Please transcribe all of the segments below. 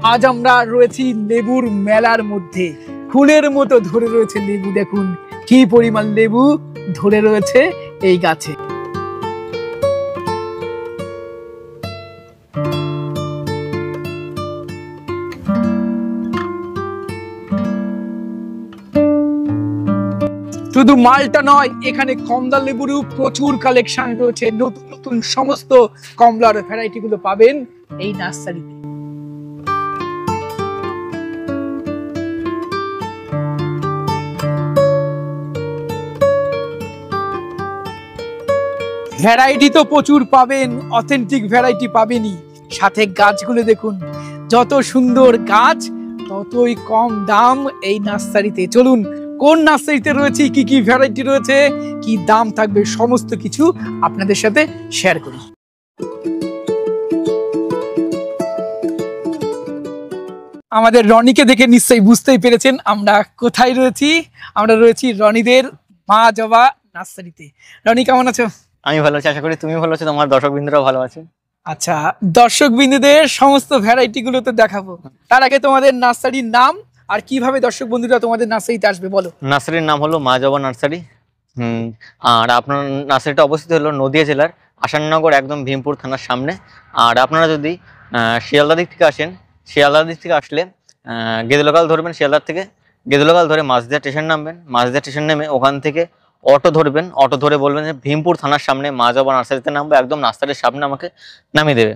আজ আমরা রয়েছি লেবুর মেলার মধ্যে। ফুলের মতো ধরে রয়েছে লেবু, দেখুন কি পরিমাণ লেবু ধরে রয়েছে এই গাছে। শুধু মালটা নয়, এখানে কমলা লেবুরও প্রচুর কালেকশন রয়েছে। নতুন নতুন সমস্ত কমলার ভ্যারাইটি গুলো পাবেন এই নার্সারিতে। ভ্যারাইটি তো প্রচুর পাবেন, অথেন্টিক ভ্যারাইটি পাবেনই, সাথে গাছগুলো দেখুন, যত সুন্দর গাছ ততই কম দাম এই নার্সারিতে। চলুন কোন নার্সারিতে রয়েছে, কি কি ভ্যারাইটি রয়েছে, কি দাম থাকবে, সমস্ত কিছু আপনাদের সাথে শেয়ার করি। আমাদের রনিকে দেখে নিশ্চয়ই বুঝতেই পেরেছেন আমরা কোথায় রয়েছি। আমরা রয়েছি রনিদের মা জবা নার্সারিতে। রনি কেমন আছো? আমি ভালো আছি, আশা করি তুমি ভালো আছো, তোমার দর্শক বিন্দুরাও ভালো আছে। আচ্ছা, দর্শক বিন্দুদের সমস্ত ভ্যারাইটি গুলো তো দেখাবো, তার আগে তোমাদের নার্সারির নাম আর কিভাবে দর্শক বন্ধুরা তোমাদের নার্সারিতে আসবে বলো। নার্সারির নাম হলো মা জবা নার্সারি। আর আপনার নার্সারিটা অবস্থিত হলো নদিয়া জেলার আসাননগর, একদম ভীমপুর থানার সামনে। আর আপনারা যদি শিয়ালদা দিক থেকে আসেন, শিয়ালদা দিক থেকে আসলে গেদুলোকাল ধরবেন, শিয়ালদার থেকে গেদুলোকাল ধরে মাঝদিয়া স্টেশন নামবেন, মাঝদিয়া স্টেশন নেমে ওখান থেকে অটো ধরবেন, অটো ধরে বলবেন যে ভীমপুর থানার সামনে মা জবা নার্সারিতে নামবো, একদম নার্সারির সামনে আমাকে নামিয়ে দেবে।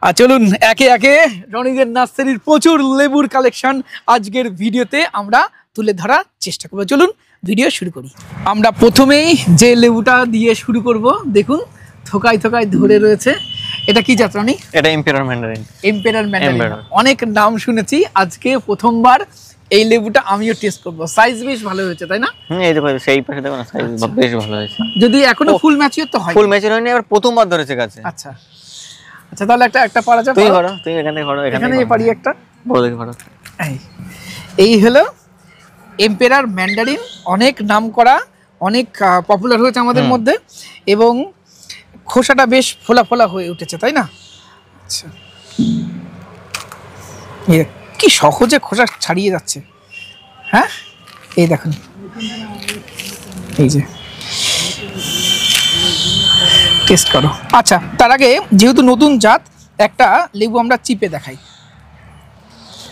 আর চলুন একে একে রনিদের নার্সারির প্রচুর লেবুর কালেকশন আজকের ভিডিওতে আমরা তুলে ধরার চেষ্টা করবো। চলুন ভিডিও শুরু করি। আমরা প্রথমেই যে লেবুটা দিয়ে শুরু করব, দেখুন থোকায় থোকায় ধরে রয়েছে। এটা কি জাত রনি? এটা এম্পেরার ম্যান্ডারিন। এম্পেরার ম্যান্ডারিন, অনেক নাম শুনেছি, আজকে প্রথমবার এই লেবুটা আমিও টেস্ট করব। সাইজ বেশ ভালো হয়েছে তাই না? এই দেখো সেই পাশে দেখো না, সাইজ বেশ ভালো হয়েছে। যদি এখনো ফুল ম্যাচিওর তো হয়, ফুল ম্যাচিওর হয়নি, এবার প্রথমবার ধরেছে গাছে। আচ্ছা আচ্ছা, তাহলে একটা পারা যাবে। তুই ধরো, তুই এখানে ধরো, এখানে পারি একটা, বড় দেখে ধরো। এই হলো এম্পেরার ম্যান্ডারিন, অনেক নাম করা, অনেক পপুলার হয়েছে আমাদের মধ্যে, এবং খোসাটা বেশ ফোলা ফোলা হয়ে উঠেছে তাই না? আচ্ছা, কি সহজে খোসা ছাড়িয়ে যাচ্ছে। হ্যাঁ, এই দেখুন, এই যে টেস্ট করো। আচ্ছা, তার আগে যেহেতু নতুন জাত, একটা লেবু আমরা চিপে দেখাই।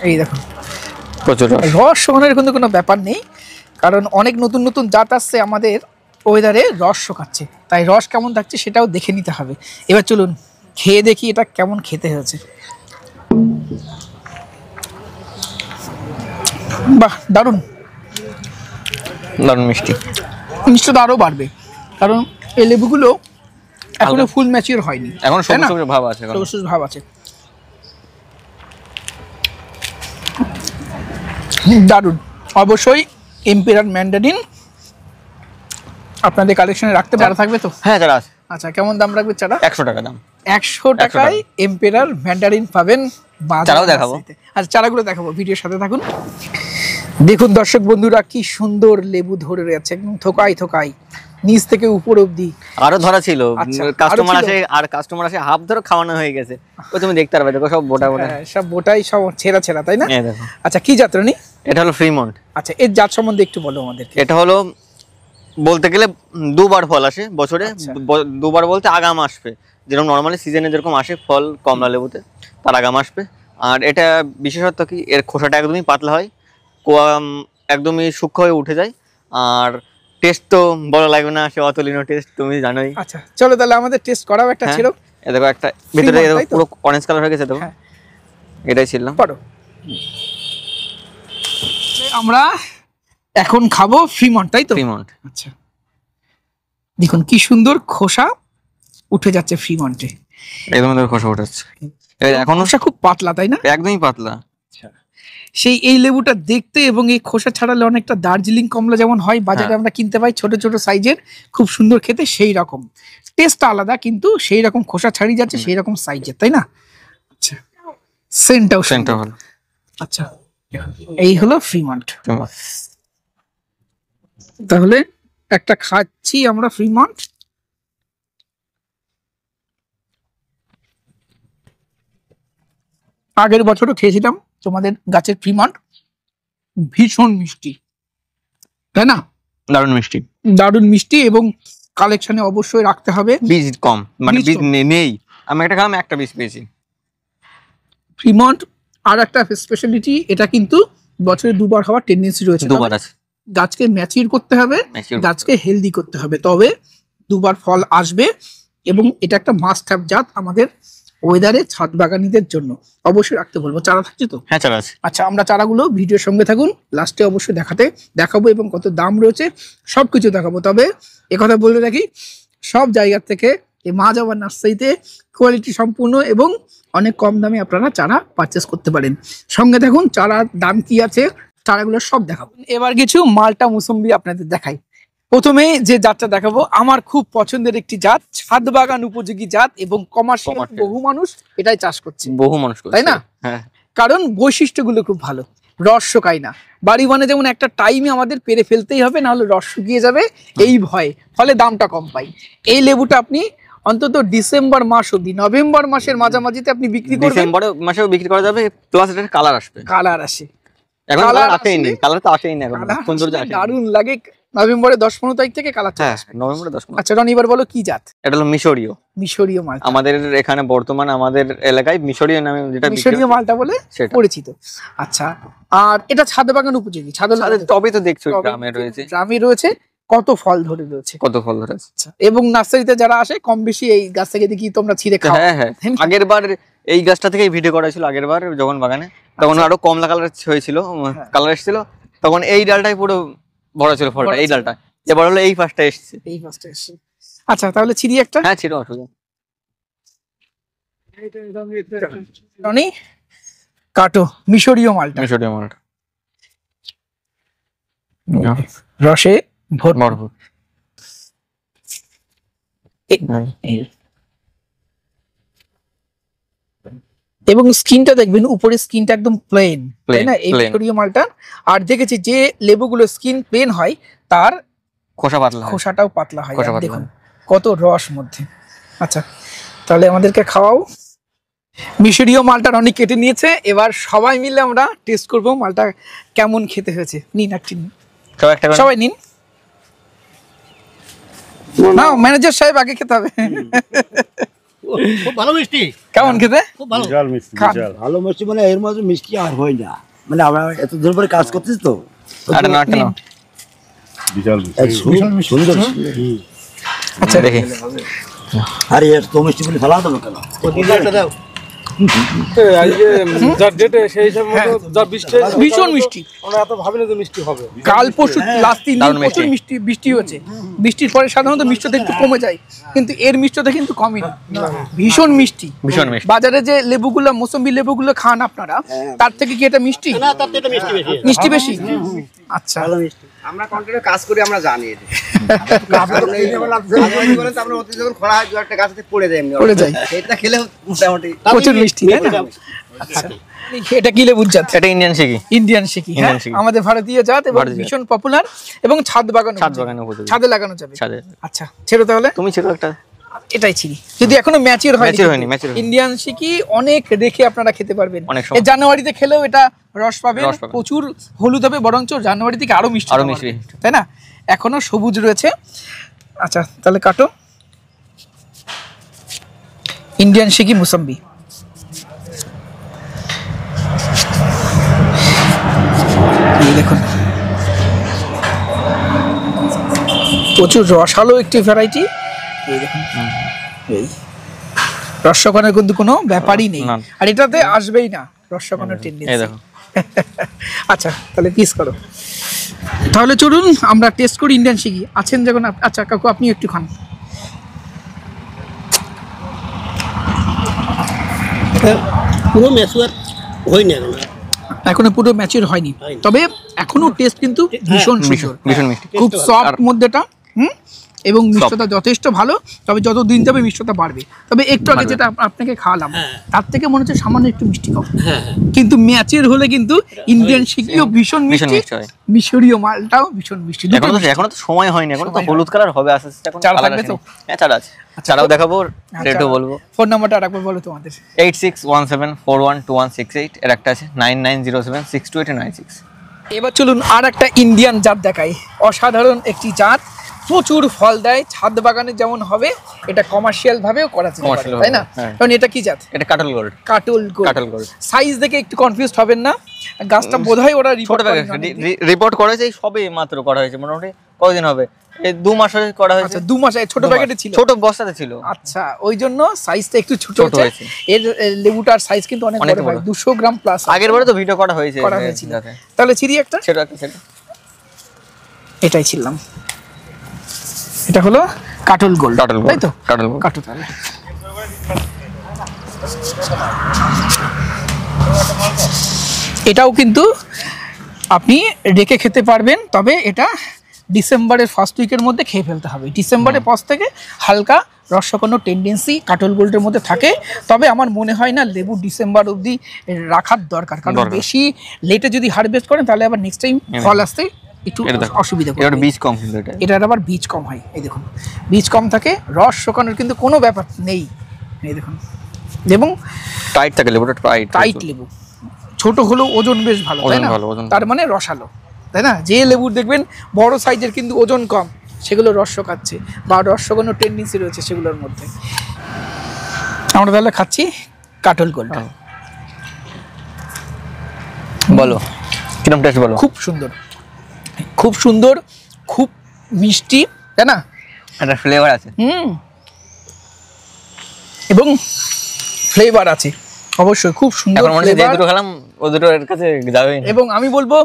এই দেখুন, প্রচুর রস শোকানোর কিন্তু কোনো ব্যাপার নেই, কারণ অনেক নতুন নতুন জাত আসছে আমাদের ওয়েদারে, রস শোকাচ্ছে, তাই রস কেমন থাকছে সেটাও দেখে নিতে হবে। এবার চলুন খেয়ে দেখি এটা কেমন খেতে হয়েছে। বাহ, দারুণ দারুণ মিষ্টি। মিষ্টিটা আরও বাড়বে, কারণ এই লেবুগুলো এখনো ফুল ম্যাচিওর হয়নি, এখন সবুজ সবুজ ভাব আছে, সবুজ সবুজ ভাব আছে। দারুণ। অবশ্যই এম্পেরার ম্যান্ডারিন আপনাদের কালেকশনে রাখতে পারা থাকবে তো? হ্যাঁ, চারা আছে। আচ্ছা, কেমন দাম রাখবে চারা? 100 টাকা দাম। 100 টাকায় এম্পেরার ম্যান্ডারিন পাবেন। চারাও দেখাবো। আচ্ছা, চারাগুলো দেখাবো, ভিডিওর সাথে থাকুন। দেখুন দর্শক বন্ধুরা, কি সুন্দর লেবু ধরে রয়েছে, একদম থোকাই থোকাই, নিচ থেকে উপর অবধি। আরো ধরা ছিল, কাস্টমার আসে হাফ ধরে খাওয়ানো হয়ে গেছে। ও তুমি দেখতে পারবে, দেখো সব বোটা বোটা, সব বোটাই সব ছেঁড়া ছেঁড়া তাই না? আচ্ছা, কি জাত রানি? এটা হলো ফ্রিমন্ট। আচ্ছা, এর জাত সম্বন্ধে একটু বলো আমাদের। এটা হলো বলতে গেলে দুবার ফল আসে বছরে। দুবার বলতে আগাম আসবে, যেরকম নর্মালি সিজনে যেরকম আসে ফল কমলা লেবুতে, তার আগাম আসবে। আর এটা বিশেষত্ব কি, এর খোসাটা একদমই পাতলা হয়, একদমই সূক্ষ্ম হয়ে উঠে যায়। আর টেস্ট তো বড় লাগবে না, সে অতুলনীয় টেস্ট, তুমি জানোই। আচ্ছা চলো তাহলে আমাদের টেস্ট করাও একটা ছিল। এই দেখো একটা ভিতরে পুরো অরেঞ্জ কালার হয়ে গেছে, দেখো এটাই ছিল। আমরা এখন খাবো ফ্রিমন্ট, তাই তো? ফ্রিমন্ট। আচ্ছা, দেখুন কি সুন্দর খোসা উঠে যাচ্ছে ফ্রিমন্টে, একদম খোসা উঠেছে। এখন খোসা খুব পাতলা তাই না? একদমই পাতলা। সেই এই লেবুটা দেখতে এবং এই খোসা ছাড়ালে অনেকটা দার্জিলিং কমলা যেমন হয় বাজারে আমরা কিনতে পাই, ছোট ছোট সাইজের, খুব সুন্দর খেতে, সেই রকম টেস্টটা আলাদা, কিন্তু সেই রকম খোসা ছাড়িয়ে যাচ্ছে, সেই রকম সাইজের তাই না? আচ্ছা, সেন্টটাও ভালো। আচ্ছা, এই হলো ফ্রিমন্ট। তাহলে একটা খাচ্ছি আমরা ফ্রিমন্ট। আগের বছরও খেয়েছিলাম তোমাদের গাছের ফ্রিমন্ট, ভীষণ মিষ্টি, তাই না? দারুণ মিষ্টি, দারুণ মিষ্টি, এবং কালেকশনে অবশ্যই রাখতে হবে। বীজ কম, মানে বীজ বীজ কম। নেই। আমি একটা খেলাম, একটা বীজ পেয়েছি। ফ্রিমন্ট আর একটা স্পেশালিটি, এটা কিন্তু বছরে দুবার হওয়ার টেন্ডেন্সি রয়েছে। দুবার আছে। গাছকে ম্যাচিউর করতে হবে, Mature। গাছকে হেলদি করতে হবে, তবে দুবার ফল আসবে। এবং এটা একটা মাস্ট হ্যাভ জাত আমাদের ওয়েদারে ছাদ বাগানীদের জন্য। অবশ্যই রাখতে বলবো। চারা থাকছে তো? হ্যাঁ, চারা আছে। আচ্ছা, আমরা চারাগুলো ভিডিওর সঙ্গে থাকুন, লাস্টে অবশ্যই দেখাবো এবং কত দাম রয়েছে সবকিছু দেখাবো। তবে একথা বলে রাখি, সব জায়গার থেকে এই মা জবা নার্সারিতে কোয়ালিটি সম্পূর্ণ এবং অনেক কম দামে আপনারা চারা পারচেস করতে পারেন। সঙ্গে থাকুন, চারার দাম কি আছে, চারাগুলো সব দেখাবো। এবার কিছু মালটা মুসম্বি আপনাদের দেখাই। প্রথমে যে জাতটা দেখাবো আমার খুব পছন্দের একটি জাত, ছাদ বাগান উপযোগী জাত, এবং কমার্শিয়াল Commercial। বহু মানুষ এটাই চাষ করছে, বহু মানুষ করছে। তাই না? হ্যাঁ, কারণ বৈশিষ্ট্যগুলো খুব ভালো, রস শুকায় না। বাড়ি মানে যেমন একটা টাইমে আমাদের পেরে ফেলতেই হবে, না হলে রস শুকিয়ে যাবে এই ভয়ে, ফলে দামটা কম পাই। এই লেবুটা আপনি অন্তত ডিসেম্বর মাস অব্দি, নভেম্বর মাসের মাঝামাঝিতে আপনি বিক্রি করবেন, ডিসেম্বর মাসেও বিক্রি করা যাবে, প্লাস এটার কালার আসবে। কালার আসে, এখন Colour কালার আসেই আসলে- নেই, কালার তো আসেই না এখন, সৌন্দর্য আসে। দারুণ লাগে। নভেম্বরের 10-15 তারিখ থেকে কালার চলে হ্যাঁ, আসবে। নভেম্বরে 10 মাস। আচ্ছা রনি, এবার বলো কি জাত? এটা হলো মিশরীয়। মিশরীয় মালটা, আমাদের এখানে বর্তমান আমাদের এলাকায় মিশরীয় নামে যেটা বিক্রি মিশরীয় হচ্ছে, মালটা বলে সেটা। পরিচিত। আচ্ছা, আর এটা ছাদ বাগান উপযোগী, আমাদের টবে তো দেখছো টবে গ্রামে রয়েছে, গ্রামে রয়েছে, কত ফল ধরে রয়েছে। কত ফল ধরে আছে। আচ্ছা, এবং নার্সারিতে যারা আসে কম বেশি এই গাছ থেকে দেখি তোমরা ছিঁড়ে খাও। হ্যাঁ হ্যাঁ, আগের বার এই গাছটা থেকেই ভিডিও করা হয়েছিল, আগের বার যখন বাগানে, তখন আরো কমলা কালার হয়েছিল, কালার এসেছিল, তখন এই ডালটাই পুরো ভরা ছিল ফলটা, ভরা এই ছিল। ডালটা। এবার হলো এই ফার্স্টটা এসেছে। এই ফার্স্টে এসে। আচ্ছা, তাহলে ছিঁড়ি একটা। হ্যাঁ, ছিল অসুবিধা। রনি, কাটো মিশরীয় মালটা, মিশরীয় মালটা রসে ভরপুর। ভরপুর। এবং স্কিনটা দেখবেন, উপরে স্কিনটা একদম প্লেন, তাই Plain, না এই plain। মিশরীয় মালটা? আর দেখেছি যে লেবুগুলো স্কিন প্লেন হয়, তার খোসা পাতলা হয়। খোসাটাও পাতলা হয়। খোসা আর পাতলা দেখুন হয়। কত রস মধ্যে। আচ্ছা, তাহলে আমাদেরকে খাওয়াও। মিশরীয় মালটা রনি কেটে নিয়েছে, এবার সবাই মিলে আমরা টেস্ট করব মালটা কেমন খেতে হয়েছে। নিন একটি নিন, সব একটা করে। সবাই নিন। না, ম্যানেজার সাহেব আগে খেতে হবে। খুব ভালো মিষ্টি, কেমন খেতে? খুব ভালো। বিশাল মিষ্টি, খান। বিশাল। ভালো মিষ্টি মানে এর মধ্যে মিষ্টি আর হয় না, মানে আমরা এত দিন পরে কাজ করতেছি তো, আরে না, একটা নাও। বিশাল এই মিষ্টি। সুন্দর। আচ্ছা, দেখি। আরে এর তো মিষ্টি বলে ফেলা দেবো কেন? দাও। ভীষণ মিষ্টি। কাল পরশু লাস্ট 3 দিন দারুণ প্রচুর মিষ্টি বৃষ্টি হয়েছে। বৃষ্টির পরে সাধারণত মিষ্টতা একটু কমে যায়, কিন্তু এর মিষ্টতা কিন্তু কমই না, ভীষণ মিষ্টি। ভীষণ মিষ্টি। বাজারে যে লেবুগুলো, মৌসুমী লেবুগুলো খান আপনারা, তার থেকে কি এটা মিষ্টি? না, তার থেকে মিষ্টি বেশি। মিষ্টি বেশি। আচ্ছা, ভালো মিষ্টি। আমরা কন্টিনিউ কাজ করি, আমরা জানি এটা। আমরা অতি যখন খরা হয়, দু একটা গাছ থেকে পড়ে যায়, এমনি পড়ে যায়। সেটা খেলে মোটামুটি প্রচুর মিষ্টি, তাই না? আচ্ছা, এটা কি লেবুর জাত? এটা ইন্ডিয়ান শিখি। ইন্ডিয়ান শিকি, হ্যাঁ, ইন্ডিয়ান শিকি। আমাদের ভারতীয় জাত এবং ভারতীয় জাত। ভীষণ পপুলার, এবং ছাদ বাগান ছাদ বাগানে উপযোগী। ছাদে লাগানো যাবে। ছাদে। আচ্ছা, ছেড়ো তাহলে। তুমি ছিল একটা। এটাই ছিলি, যদি এখনো ম্যাচিওর হয়নি। Mature হয়নি, mature হয়নি। ইন্ডিয়ান শিকি অনেক রেখে আপনারা খেতে পারবেন। অনেক সময়। এই জানুয়ারিতে খেলেও এটা রস পাবেন, রস পাবেন। প্রচুর হলুদ হবে, বরঞ্চ জানুয়ারি থেকে আরো মিষ্টি আরো হবে, মিষ্টি। তাই না? এখনো সবুজ রয়েছে। আচ্ছা, তাহলে কাটো। ইন্ডিয়ান শিকি মুসাম্বি। এই দেখুন, প্রচুর রসালো একটি ভ্যারাইটি। এই দেখুন, এই রসকনের কিন্তু কোনো ব্যাপারই নেই, না। আর এটাতে আসবেই না রসকনের এই টেন্ডেন্সি। দেখো। আচ্ছা, তাহলে পিস করো। তাহলে চলুন আমরা টেস্ট করি ইন্ডিয়ান শিখি। আছেন যখন আচ্ছা কাকু, আপনি একটু খান। পুরো ম্যাচুয়ার হয়নি এখন। এখনো পুরো ম্যাচিওর হয়নি, তবে এখনো টেস্ট কিন্তু ভীষণ ভীষণ সুন্দর, ভীষণ মিষ্টি। খুব সফট মধ্যেটা। এবং মিষ্টতা যথেষ্ট ভালো। তবে যত দিন যাবে মিষ্টতা বাড়বে। তবে একটু আগে যেটা আপনাকে খাওয়ালাম তার থেকে মনে হচ্ছে সামান্য একটু মিষ্টি কম, কিন্তু ম্যাচের হলে কিন্তু ইন্ডিয়ান শিকিও ভীষণ মিষ্টি, মিশরীয় মালটাও ভীষণ মিষ্টি। এখনো তো সময় হয়নি, এখন তো হলুদ কালার হবে আস্তে আস্তে। এখন চারা থাকবে তো? হ্যাঁ চারা আছে, চারাও দেখাবো, রেটও বলবো। ফোন নাম্বারটা আরেকবার বলো তোমাদের। 8617412168, এর একটা আছে 9907628996। এবার চলুন আর একটা ইন্ডিয়ান জাত দেখাই। অসাধারণ একটি জাত, প্রচুর ফল দেয়, ছাদ বাগানে যেমন হবে এটা কমার্শিয়াল ভাবেও করা যেতে পারে, তাই না? কারণ এটা কি জাত? এটা কাটল গোল্ড। কাটল গোল্ড। সাইজ দেখে একটু কনফিউজড হবেন না, গাছটা বোধহয় ওরা রিপোর্ট করেছে, সবে মাত্র করা হয়েছে, মোটামুটি কতদিন হবে, এই 2 মাস করা হয়েছে। 2 মাস ছোট প্যাকেটে ছিল, ছোট বস্তাতে ছিল। আচ্ছা, ওই জন্য সাইজটা একটু ছোট হয়েছে। এর লেবুটার সাইজ কিন্তু অনেক বড় হয়, 200 গ্রাম প্লাস। আগের বারে তো ভিডিও করা হয়েছিল। তাহলে ছিরি একটা, সেটা এটাই ছিলাম। এটা হলো কাটল গোল্ড, তাই তো? কাটল গোল্ড। এটাও কিন্তু আপনি রেখে খেতে পারবেন, তবে এটা ডিসেম্বরের ফার্স্ট উইকের মধ্যে খেয়ে ফেলতে হবে। ডিসেম্বরের পর থেকে হালকা রস শুকানোর টেন্ডেন্সি কাটল গোল্ডের মধ্যে থাকে। তবে আমার মনে হয় না লেবু ডিসেম্বর অবধি রাখার দরকার, কারণ বেশি লেটে যদি হারভেস্ট করেন তাহলে আবার নেক্সট টাইম ফল আসতে একটু অসুবিধা করে। এটার বীজ কম, কিন্তু এটার আবার বীজ কম হয়। এই দেখুন, বীজ কম থাকে, রস শুকানোর কিন্তু কোনো ব্যাপার নেই। এই দেখুন, এবং টাইট থাকে লেবুটা, টাইট লেবু। ছোট হলেও ওজন বেশ ভালো, তাই না? তার মানে রসালো, তাই না? যে লেবুর দেখবেন বড় সাইজের কিন্তু ওজন কম, সেগুলো রস শুকাচ্ছে বা রস শুকানোর টেন্ডেন্সি রয়েছে সেগুলোর মধ্যে। আমরা তাহলে খাচ্ছি কাটল গোল্ড। বলো কিরকম টেস্ট বলো। খুব সুন্দর, খুব সুন্দর, খুব মিষ্টি, তাই না? একটা ফ্লেভার আছে। এবং ফ্লেভার আছে অবশ্যই, খুব সুন্দর। এখন মনে হচ্ছে যে দুটো খেলাম ও দুটো এর কাছে যাবেই না। এবং আমি বলবো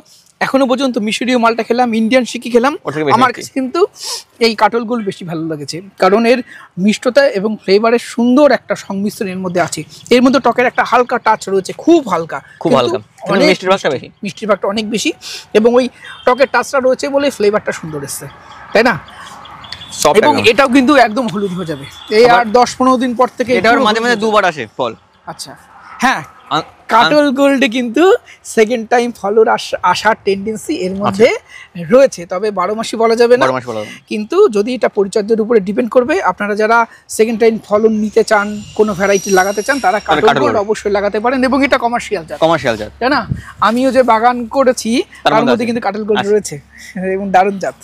এখনো পর্যন্ত মিশরীয় মালটা খেলাম, ইন্ডিয়ান শিকি খেলাম, আমার কাছে কিন্তু এই কাটল গোল্ড বেশি ভালো লেগেছে, কারণ এর মিষ্টতা এবং ফ্লেভারের সুন্দর একটা সংমিশ্রণ এর মধ্যে আছে। এর মধ্যে টকের একটা হালকা টাচ রয়েছে, খুব হালকা, অনেক মিষ্টির ভাগটা বেশি, মিষ্টির ভাগটা অনেক বেশি, এবং ওই টকের টাচটা রয়েছে বলে ফ্লেভারটা সুন্দর এসছে, তাই না? এবং এটাও কিন্তু একদম হলুদ হয়ে যাবে এই আর 10-15 দিন পর থেকে। এটার মাঝে মাঝে 2 বার আসে ফল। আচ্ছা, হ্যাঁ, কাটল গোল্ডে কিন্তু সেকেন্ড টাইম ফলর আসার টেন্ডেন্সি এর মধ্যে রয়েছে, তবে 12 মাসই বলা যাবে না, কিন্তু যদি এটা পরিচর্যার উপরে ডিপেন্ড করবে। আপনারা যারা সেকেন্ড টাইম ফলন নিতে চান, কোনো ভ্যারাইটি লাগাতে চান, তারা কাটল গোল্ড অবশ্যই লাগাতে পারেন, এবং এটা কমার্শিয়াল জাত, তাই না? আমিও যে বাগান করেছি তার মধ্যে কিন্তু কাটল গোল্ড রয়েছে, এবং দারুণ জাত।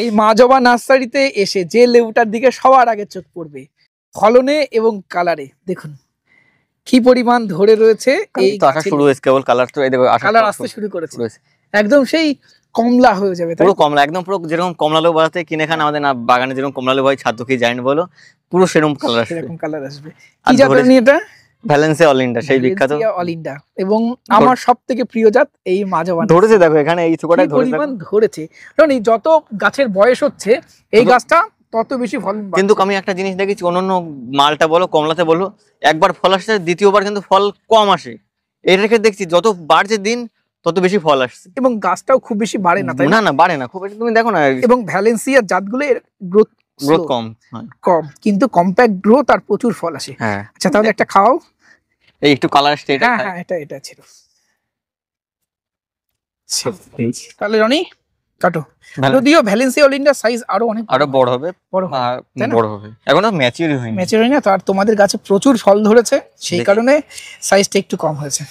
এই মা জবা নার্সারিতে এসে যে লেবুটার দিকে সবার আগে চোখ পড়বে ফলনে এবং কালারে, দেখুন কি পরিমাণ ধরে রয়েছে। এই আসা শুরু হয়েছে, কেবল কালার তো এই দেখো কালার আসতে শুরু করেছে, একদম সেই কমলা হয়ে যাবে, পুরো কমলা, একদম পুরো যেরকম কমলা লেবু বাজাতে কিনে খান আমাদের না বাগানে যেরকম কমলা লেবু হয়, ছাদ কি জানেন বলো, পুরো সেরকম কালার আসবে, সেরকম কালার আসবে। কি জাতের নিয়ে এটা? ভ্যালেন্সিয়া অলিন্ডা, সেই বিখ্যাত অলিন্ডা, এবং আমার সবথেকে প্রিয় জাত এই মা জবা। ধরেছে দেখো এখানে এই ছোকটায় ধরেছে, কারণ এই যত গাছের বয়স হচ্ছে এই গাছটা তত বেশি ফলন। কিন্তু আমি একটা জিনিস দেখেছি, অন্যান্য মালটা বলো কমলাতে বলো, একবার ফল আসছে, দ্বিতীয়বার কিন্তু ফল কম আসে। এর রেখে দেখছি যত বাড়ছে দিন তত বেশি ফল আসছে, এবং গাছটাও খুব বেশি বাড়ে না, তাই না? না বাড়ে না খুব, তুমি দেখো না। এবং ভ্যালেন্সিয়া জাতগুলো এর গ্রোথ কম, কিন্তু কম্প্যাক্ট গ্রোথ আর প্রচুর ফল আসে। আচ্ছা, তাহলে একটা খাও, এই একটু কালার আসছে। হ্যাঁ, এটা ছিল। তাহলে রনি কাটো, যদিও ভ্যালেন্সিয়া অলিন্ডা সাইজ আরো বড় হবে, এখনো ম্যাচিউর হয়নি না, তো আর তোমাদের গাছে প্রচুর ফল ধরেছে, সেই কারণে সাইজটা একটু কম হয়েছে।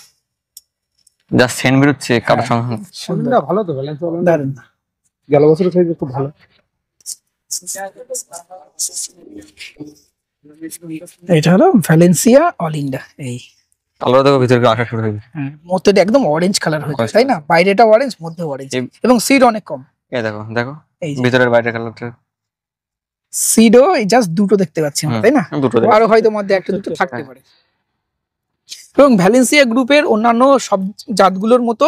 যা সেন্ট বেরোচ্ছে কাটার সঙ্গে সুন্দর, ভালো তো ভ্যালেন্সিয়া অলিন্ডা, দারুণ, গেল বছরের সাইজ খুব ভালো। এটা হলো ভ্যালেন্সিয়া অলিন্ডা, এই কালার দেখো ভিতরে আসা শুরু হয়েছে, মধ্যে একদম অরেঞ্জ কালার হয়েছে, তাই না? বাইরেটা অরেঞ্জ, মধ্যে অরেঞ্জ, এবং সিড অনেক কম। এই দেখো এই ভিতরের বাইরের কালারটা, সিডও এই জাস্ট দুটো দেখতে পাচ্ছি আমরা, তাই না? আরো হয়তো মধ্যে একটা দুটো থাকতে পারে। এবং ভ্যালেন্সিয়া গ্রুপের অন্যান্য সব জাতগুলোর মতো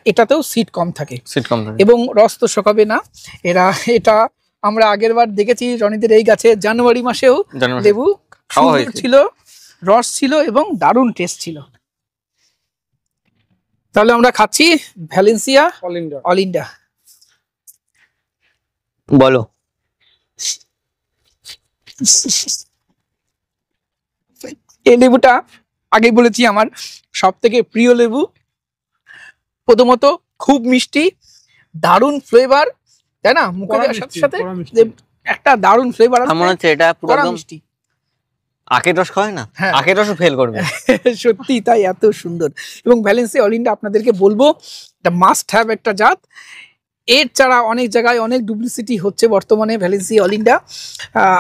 এটাতেও সিড কম থাকে, এবং রস তো শোকাবে না। এটা আমরা আগের বার দেখেছি রনিদের এই গাছে জানুয়ারি মাসেও লেবু সুন্দর ছিল, রস ছিল, এবং দারুণ টেস্ট ছিল। তাহলে আমরা খাচ্ছি ভ্যালেন্সিয়া অলিন্ডা। বলো এই লেবুটা আগেই বলেছি আমার সব থেকে প্রিয় লেবু। প্রথমত খুব মিষ্টি, দারুণ ফ্লেভার, তাই না? মুখে দেওয়ার সাথে সাথে যে একটা দারুণ ফ্লেভার আমার মনে হচ্ছে এটা পুরো একদম মিষ্টি। আখের রস খায় না, হ্যাঁ। আখের রসও ফেল করবে। সত্যি তাই, এত সুন্দর। এবং ভ্যালেন্সিয়া অলিন্ডা আপনাদেরকে বলবো এটা মাস্ট হ্যাভ একটা জাত। এর ছাড়া অনেক জায়গায় অনেক ডুপ্লিসিটি হচ্ছে বর্তমানে ভ্যালেন্সিয়া অলিন্ডা।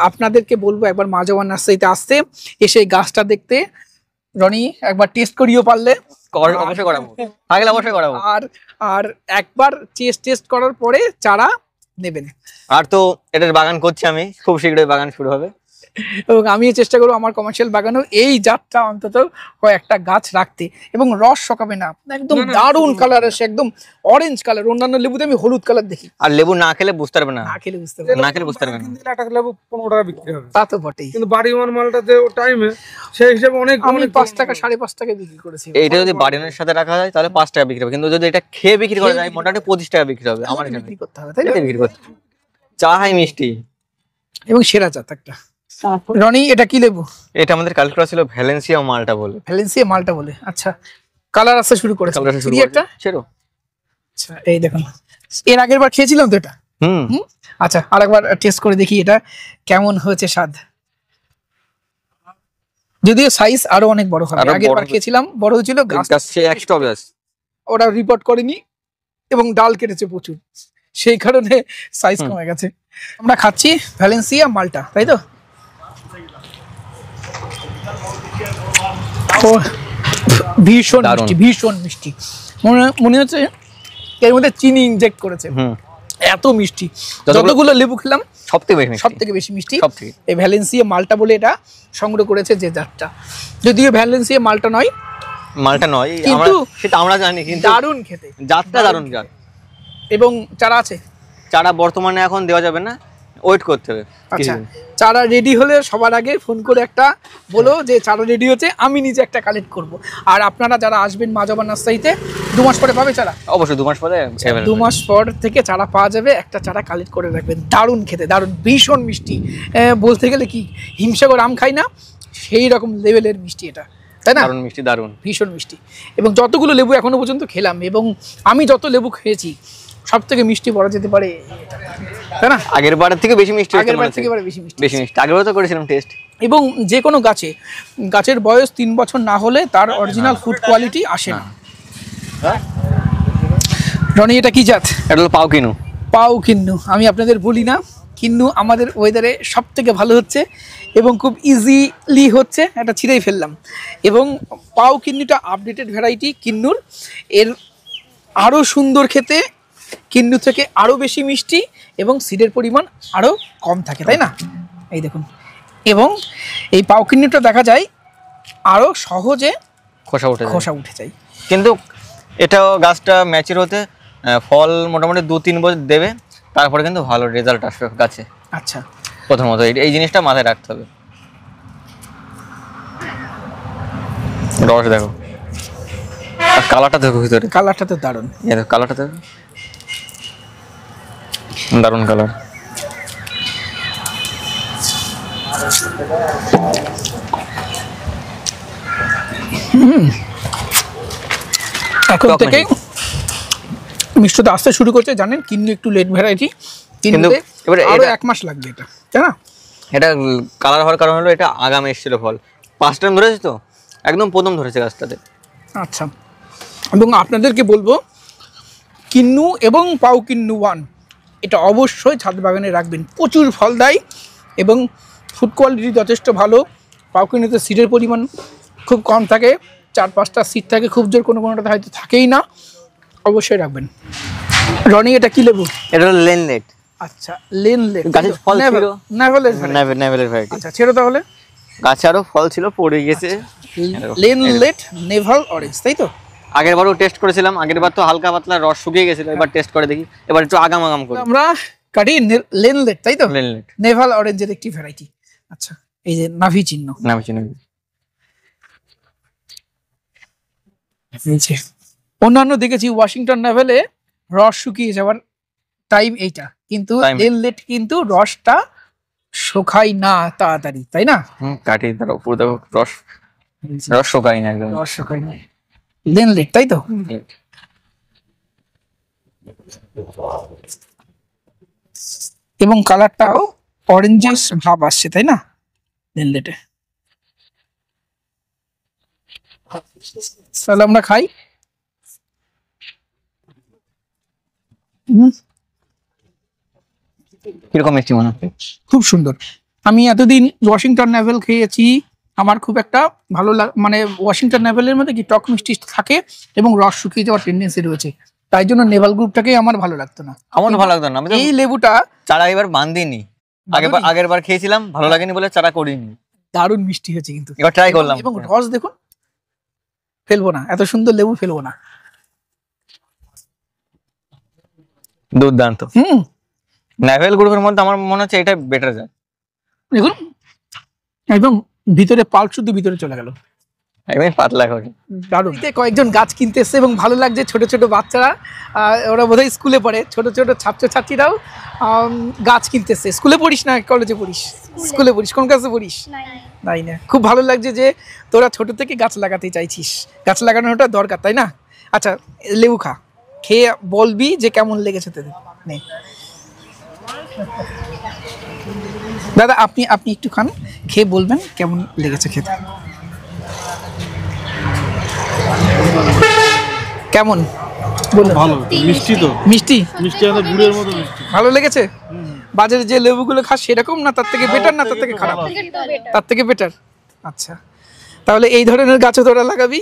আপনাদেরকে বলবো একবার মা জওয়ান নার্সারিতে আসতে, এসে গাছটা দেখতে। রনি একবার টেস্ট করিও পারলে, অবশ্যই করাবো, থাকলে অবশ্যই করাবো। আর আর একবার টেস্ট করার পরে চারা নেবেন। আর তো এটার বাগান করছি আমি, খুব শীঘ্রই বাগান শুরু হবে। এবং আমিও চেষ্টা করবো আমার কমার্শিয়াল বাগানেও এই জাতটা অন্তত কয়েকটা গাছ রাখতে। এবং রস শোকাবে না, একদম দারুণ কালার আসে, একদম অরেঞ্জ কালার। অন্যান্য লেবুতে আমি হলুদ কালার দেখি, আর লেবু না খেলে বুঝতে পারবে না, না খেলে বুঝতে পারবে না। না খেলে বুঝতে পারবে না। একটা লেবু 15 টাকা বিক্রি হবে, তা তো বটেই। কিন্তু বাড়ি মালটাতে টাইমে সেই হিসেবে অনেক আমি 5 টাকা 5.5 টাকা বিক্রি করেছি। এইটা যদি বাড়ির সাথে রাখা যায় তাহলে 5 টাকা বিক্রি হবে, কিন্তু যদি এটা খেয়ে বিক্রি করা যায় মোটামুটি 25 টাকা বিক্রি হবে আমার এখানে। বিক্রি করতে হবে, তাই না? এটা বিক্রি করতে চা হাই মিষ্টি এবং সেরা জাত একটা। রনি এটা কি লেবু? এটা আমাদের কালেক্ট করা ছিল ভ্যালেন্সিয়া মালটা বলে। ভ্যালেন্সিয়া মালটা বলে। আচ্ছা, কালার আসতে শুরু করেছে একটা। সেরো আচ্ছা, এই দেখুন, এর আগের বার খেয়েছিলাম তো এটা। হুম। আচ্ছা, আরেকবার টেস্ট করে দেখি এটা কেমন হয়েছে স্বাদ। যদিও সাইজ আরো অনেক বড় হবে, আরো আগের বড় বার হবে। খেয়েছিলাম বড় হয়েছিল, গাছ গাছ সে এক্সট্রা হবে। ওরা রিপোর্ট করেনি এবং ডাল কেটেছে প্রচুর, সেই কারণে সাইজ কমে গেছে। আমরা খাচ্ছি ভ্যালেন্সিয়া মালটা, তাই তো? ও ভীষণ দারুণ। মিষ্টি, ভীষণ মিষ্টি। মনে হচ্ছে এর মধ্যে চিনি ইনজেক্ট করেছে, হুম। এত মিষ্টি। যতগুলো লেবু খেলাম সব থেকে বেশি সব থেকে বেশি মিষ্টি সব থেকে। এই ভ্যালেন্সিয়া মালটা বলে এটা সংগ্রহ করেছে যে জাতটা। যদিও ভ্যালেন্সিয়া মালটা নয়, মালটা নয়, কিন্তু সেটা আমরা জানি, কিন্তু দারুণ খেতে, জাতটা দারুণ জাত। এবং চারা আছে। চারা বর্তমানে এখন দেওয়া যাবে না, ওয়েট করতে হবে আচ্ছা, কিছুদিন। চারা রেডি হলে সবার আগে ফোন করে একটা বলো যে চারা রেডি হচ্ছে, আমি নিজে একটা কালেক্ট করব। আর আপনারা যারা আসবেন মা জওয়ান নার্সারিতে 2 মাস পরে পাবে চারা। অবশ্যই 2 মাস পরে 2 মাস পর থেকে চারা পাওয়া যাবে, একটা চারা কালেক্ট করে রাখবেন। দারুণ খেতে, দারুণ, ভীষণ মিষ্টি। বলতে গেলে কি হিমসাগর আম খাই না, সেই রকম লেভেলের মিষ্টি এটা, তাই না? দারুণ মিষ্টি, দারুণ। ভীষণ মিষ্টি। এবং যতগুলো লেবু এখনো পর্যন্ত খেলাম, এবং আমি যত লেবু খেয়েছি সব থেকে মিষ্টি বলা যেতে পারে, তাই না? আগের বারের থেকে বেশি মিষ্টি, আগের বার থেকে এবারে বেশি মিষ্টি। বেশি মিষ্টি। আগেরবার তো করেছিলাম টেস্ট। এবং যে কোনো গাছের বয়স 3 বছর না হলে তার অরিজিনাল ফুড কোয়ালিটি আসে না। রনি এটা কি জাত? এটা হলো পাও কিনু। পাও কিন্নু। আমি আপনাদের বলি না, কিন্নু আমাদের ওয়েদারে সব থেকে ভালো হচ্ছে এবং খুব ইজিলি হচ্ছে, এটা ছিঁড়েই ফেললাম। এবং পাও কিন্নুটা আপডেটেড ভ্যারাইটি কিন্নুর, এর আরও সুন্দর খেতে, কিন্নু থেকে আরও বেশি মিষ্টি এবং সিডের পরিমাণ আরও কম থাকে, তাই না? এই দেখুন। এবং এই পাও কিন্নুটা দেখা যায় আরও সহজে খোসা উঠে যায়। কিন্তু এটাও গাছটা ম্যাচিউর হতে ফল মোটামুটি 2-3 বছর দেবে, তারপরে কিন্তু ভালো রেজাল্ট আসবে গাছে। আচ্ছা, প্রথমত এই জিনিসটা মাথায় রাখতে হবে। রস দেখো, আর কালারটা দেখো ভিতরে, কালারটা তো দারুণ। এই দেখো কালারটা দেখো, দারুণ কালার। এখন টক থেকে মিষ্টতা আসতে শুরু করছে, জানেন কিন্নু একটু লেট ভ্যারাইটি, কিন্তু এবারে আরো এটা- 1 মাস লাগবে এটা, তাই না? এটা কালার হওয়ার কারণ হলো এটা আগামে এসেছিল ফল, 5 টাইম ধরেছে তো, একদম প্রথম ধরেছে গাছটাতে। আচ্ছা, এবং আপনাদেরকে বলবো কিন্নু এবং পাও কিন্নু 1 এটা অবশ্যই ছাদ বাগানে রাখবেন, প্রচুর ফল দেয় এবং ফুড কোয়ালিটি যথেষ্ট ভালো। পাও কিন্নুতে সিডের পরিমাণ খুব কম থাকে, 4-5টা সিড থাকে, খুব জোর কোনোটাতে হয়তো থাকেই না, অবশ্যই রাখবেন। রনি এটা কি লেবু? এটা হলো লেনলেট। আচ্ছা, লেনলেট গাছের ফল ছিল, নেভেলের ভ্যারাইটি। আচ্ছা, ছেড়ো তাহলে। গাছে আরো ফল ছিল, পড়ে গেছে। লেনলেট নেভাল অরেঞ্জ, তাই তো? আগের বারও টেস্ট করেছিলাম, আগের বার তো হালকা পাতলা রস শুকিয়ে গেছিল, এবার টেস্ট করে দেখি, এবার একটু আগাম করি। আমরা কাটি লেনলেট, তাই তো? লেনলেট নেভাল অরেঞ্জের একটি ভ্যারাইটি। আচ্ছা, এই যে নাভি চিহ্ন, নাম চিনি। নিচে অন্যান্য দেখেছি ওয়াশিংটন নেভেলে রস শুকিয়ে যাওয়ার টাইম এইটা, কিন্তু Time. লেনলেট কিন্তু রসটা শোকাই না তাড়াতাড়ি, তাই না? কাটি তার উপর দেখো রস, রস শোকাই না একদম। রস শোকাই না, লেনলেট, তাই তো? এবং কালারটাও অরেঞ্জেস ভাব আসছে, তাই না লেনলেটে? তাহলে আমরা খাই। কিরকম মিষ্টি মনে হয়? খুব সুন্দর। আমি এতদিন ওয়াশিংটন নেভেল খেয়েছি, আমার খুব একটা ভালো মানে ওয়াশিংটন নেভেলের মধ্যে কি টক মিষ্টি থাকে এবং রস শুকিয়ে যাওয়ার টেন্ডেন্সি রয়েছে, তাই জন্য নেভাল গ্রুপটাকেই আমার ভালো লাগতো না। আমার ভালো লাগতো না, আমি তো এই লেবুটা চারা এবার বান্ধিনি, আগের বার খেয়েছিলাম ভালো লাগেনি বলে চারা করিনি। দারুণ মিষ্টি হয়েছে কিন্তু, এবার ট্রাই করলাম। এবং রস দেখুন, ফেলবো না, এত সুন্দর লেবু ফেলবো না। দুর্দান্ত। নেভেল গ্রুপের মধ্যে আমার মনে হচ্ছে এটা বেটার যায়। দেখুন একদম ভিতরে পাল্প শুদ্ধ ভিতরে চলে গেল, একদম পাতলা করে। দারুণ। কয়েকজন গাছ কিনতে এসছে এবং ভালো লাগছে, ছোট ছোট বাচ্চারা, ওরা বোধহয় স্কুলে পড়ে, ছোট ছোট ছাত্রছাত্রীরাও গাছ কিনতে এসছে। স্কুলে পড়িস না কলেজে পড়িস? স্কুলে পড়িস। কোন ক্লাসে পড়িস? নাই না। খুব ভালো লাগছে যে তোরা ছোট থেকে গাছ লাগাতে চাইছিস, গাছ লাগানোটা দরকার, তাই না? আচ্ছা লেবু খা, খেয়ে বলবি যে কেমন লেগেছে তোদের। নে দাদা, আপনি একটু খান, খেয়ে বলবেন কেমন লেগেছে খেতে। কেমন বলুন। ভালো, মিষ্টি তো, মিষ্টি মিষ্টি আমাদের গুড়ের মতো মিষ্টি। ভালো লেগেছে? বাজারে যে লেবুগুলো খাস সেরকম না তার থেকে বেটার, না তার থেকে খারাপ? তার থেকে বেটার। আচ্ছা, তাহলে এই ধরনের গাছও তোরা লাগাবি?